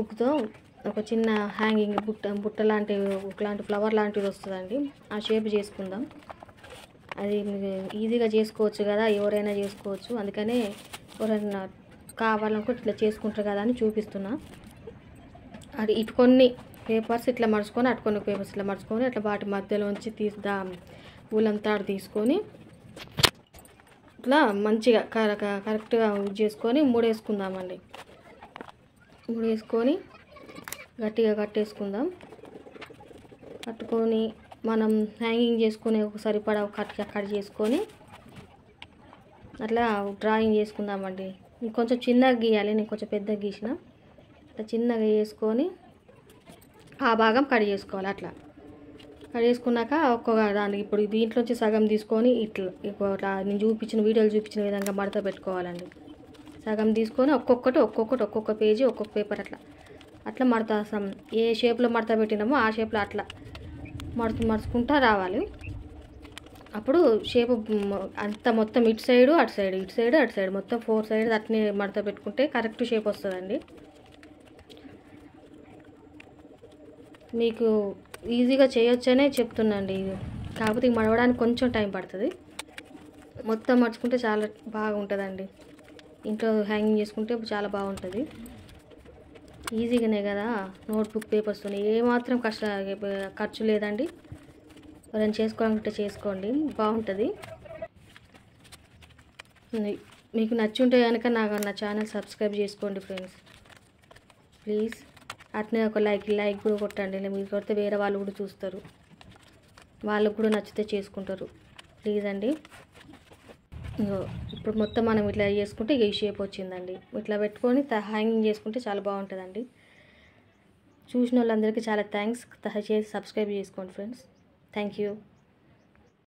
బుక్తో ఒక చిన్న హ్యాంగింగ్ బుట్ట లాంటి ఒకలాంటి ఫ్లవర్ లాంటిది వస్తుందండి. ఆ షేప్ చేసుకుందాం. అది ఈజీగా చేసుకోవచ్చు కదా, ఎవరైనా చేసుకోవచ్చు. అందుకనే ఎవరైనా కావాలనుకుంటే ఇట్లా చేసుకుంటారు కదా అని చూపిస్తున్నా. అది ఇటు కొన్ని పేపర్స్ ఇట్లా మడుచుకొని, అటు కొన్ని పేపర్స్ ఇట్లా మడుచుకొని, అట్లా వాటి మధ్యలోంచి ఊలంతా తీసుకొని ఇట్లా మంచిగా కరెక్ట్గా చేసుకొని మూడేసుకుందామండి. మూడేసుకొని గట్టిగా కట్టేసుకుందాం. కట్టుకొని మనం హ్యాంగింగ్ చేసుకుని సరిపడా కట్ చేసుకొని అట్లా డ్రాయింగ్ చేసుకుందామండి. కొంచెం చిన్నగా గీయాలి, నేను కొంచెం పెద్దగా గీసిన. అట్లా చిన్నగా చేసుకొని ఆ భాగం కట్ చేసుకోవాలి. అట్లా కట్ చేసుకున్నాక ఒక్కొక్క దానికి ఇప్పుడు దీంట్లోంచి సగం తీసుకొని ఇట్లా నేను వీడియోలు చూపించిన విధంగా మడత పెట్టుకోవాలండి. సగం తీసుకొని ఒక్కొక్క పేజీ ఒక్కొక్క పేపర్ అట్లా మడత ఏ షేప్లో మడత పెట్టినామో ఆ షేప్లో అట్లా మడుచుకుంటా రావాలి. అప్పుడు షేప్ అంత మొత్తం ఇటు సైడు అటు సైడ్ మొత్తం 4 సైడ్ అట్నే మడత పెట్టుకుంటే కరెక్ట్ షేప్ వస్తుందండి. మీకు ఈజీగా చేయొచ్చనే చెప్తున్నాండి. కాకపోతే మడవడానికి కొంచెం టైం పడుతుంది. మొత్తం మడుచుకుంటే చాలా బాగుంటుందండి. ఇంట్లో హ్యాంగింగ్ చేసుకుంటే చాలా బాగుంటుంది. ఈజీగానే కదా, నోట్బుక్ పేపర్స్తో ఏమాత్రం ఖర్చు లేదండి. ఎవరైనా చేసుకోవాలంటే చేసుకోండి, బాగుంటుంది. మీకు నచ్చుంటే కనుక నా ఛానల్ సబ్స్క్రైబ్ చేసుకోండి ఫ్రెండ్స్, ప్లీజ్. అట్నే ఒక లైక్ కూడా కొట్టండి. మీరు కొడితే వేరే వాళ్ళు కూడా చూస్తారు, వాళ్ళకు కూడా నచ్చితే చేసుకుంటారు. ప్లీజ్ అండి. ఇప్పుడు మొత్తం మనం ఇట్లా చేసుకుంటే ఈ షేప్ వచ్చిందండి. ఇట్లా పెట్టుకొని హ్యాంగింగ్ చేసుకుంటే చాలా బాగుంటుందండి. చూసిన వాళ్ళందరికీ చాలా థ్యాంక్స్. దయచేసి సబ్స్క్రైబ్ చేసుకోండి ఫ్రెండ్స్. Thank you.